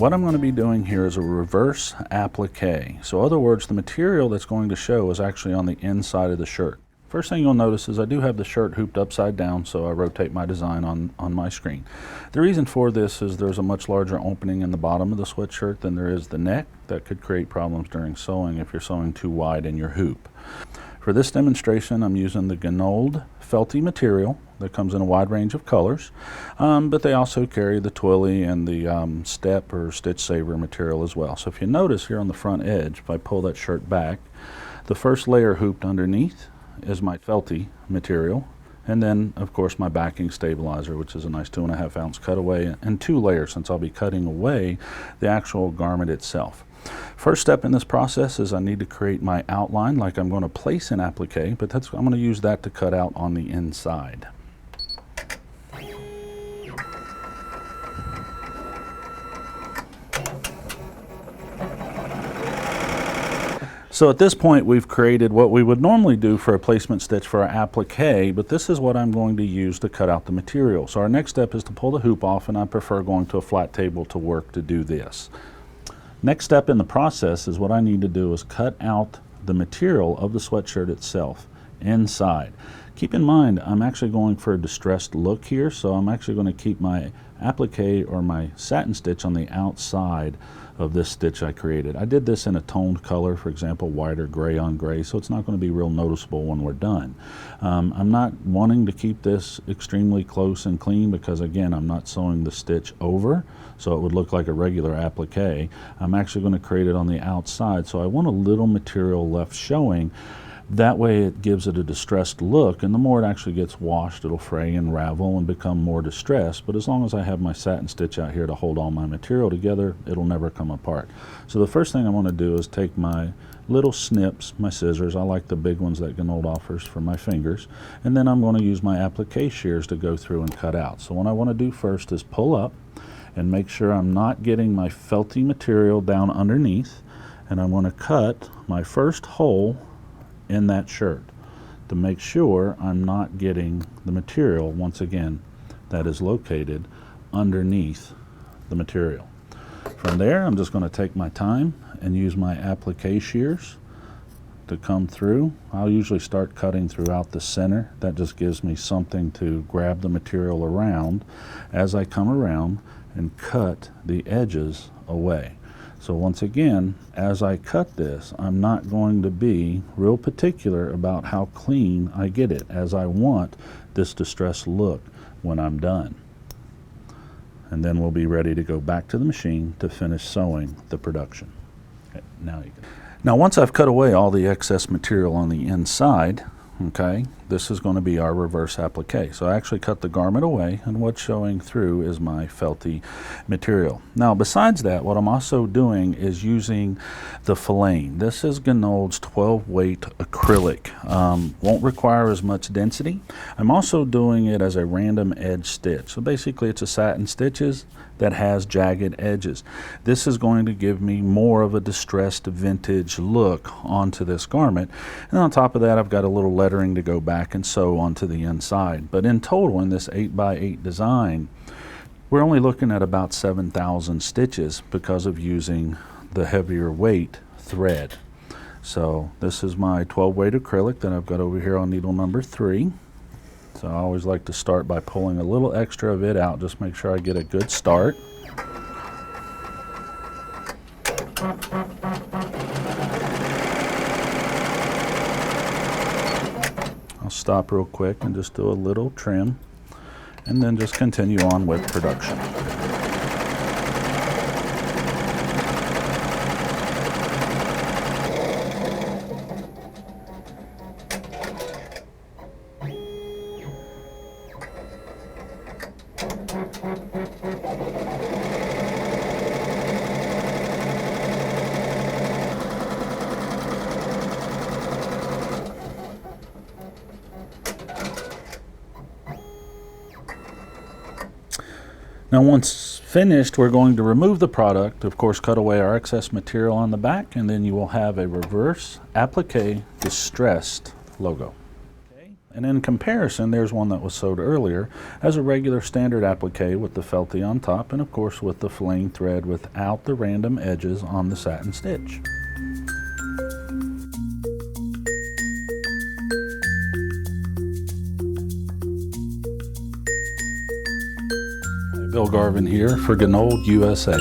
what I'm going to be doing here is a reverse applique. So in other words, the material that's going to show is actually on the inside of the shirt. First thing you'll notice is I do have the shirt hooped upside down, so I rotate my design on my screen. The reason for this is there's a much larger opening in the bottom of the sweatshirt than there is the neck. That could create problems during sewing if you're sewing too wide in your hoop. For this demonstration, I'm using the Gunold Felty material that comes in a wide range of colors, but they also carry the twilly and the step or stitch saver material as well. So if you notice here on the front edge, if I pull that shirt back, the first layer hooped underneath is my Felty material, and then of course my backing stabilizer, which is a nice 2.5 ounce cutaway, and 2 layers since I'll be cutting away the actual garment itself. First step in this process is I need to create my outline like I'm going to place an applique, but I'm going to use that to cut out on the inside. So at this point we've created what we would normally do for a placement stitch for our applique, but this is what I'm going to use to cut out the material. So our next step is to pull the hoop off, and I prefer going to a flat table to work to do this. Next step in the process is what I need to do is cut out the material of the sweatshirt itself inside. Keep in mind I'm actually going for a distressed look here, so I'm actually going to keep my applique or my satin stitch on the outside of this stitch I created. I did this in a toned color, for example white or gray on gray, so it's not going to be real noticeable when we're done. I'm not wanting to keep this extremely close and clean because again I'm not sewing the stitch over, so it would look like a regular applique. I'm actually going to create it on the outside, so I want a little material left showing. That way it gives it a distressed look, and the more it actually gets washed, it'll fray and ravel and become more distressed. But as long as I have my satin stitch out here to hold all my material together, it'll never come apart. So the first thing I want to do is take my little snips, my scissors. I like the big ones that Gunold offers for my fingers. And then I'm going to use my applique shears to go through and cut out. So what I want to do first is pull up and make sure I'm not getting my Felty material down underneath. And I'm going to cut my first hole in that shirt to make sure I'm not getting the material, once again, that is located underneath the material. From there, I'm just going to take my time and use my applique shears to come through. I'll usually start cutting throughout the center. That just gives me something to grab the material around as I come around and cut the edges away. So once again, as I cut this, I'm not going to be real particular about how clean I get it, as I want this distressed look when I'm done. And then we'll be ready to go back to the machine to finish sewing the production. Okay, now once I've cut away all the excess material on the inside, okay, this is going to be our reverse applique. So I actually cut the garment away, and what's showing through is my Felty material. Now besides that, what I'm also doing is using the filane. This is Gunold's 12 weight acrylic. Won't require as much density. I'm also doing it as a random edge stitch. So basically it's a satin stitches that has jagged edges. This is going to give me more of a distressed vintage look onto this garment. And on top of that, I've got a little lettering to go back and sew onto the inside. But in total, in this 8x8 design, we're only looking at about 7,000 stitches because of using the heavier weight thread. So this is my 12 weight acrylic that I've got over here on needle number 3. So I always like to start by pulling a little extra of it out, just make sure I get a good start. I'll stop real quick and just do a little trim, and then just continue on with production. Now once finished, we're going to remove the product, of course cut away our excess material on the back, and then you will have a reverse applique distressed logo. Okay. And in comparison, there's one that was sewed earlier as a regular standard applique with the felty on top, and of course with the filleting thread without the random edges on the satin stitch. Bill Garvin here for Gunold, USA.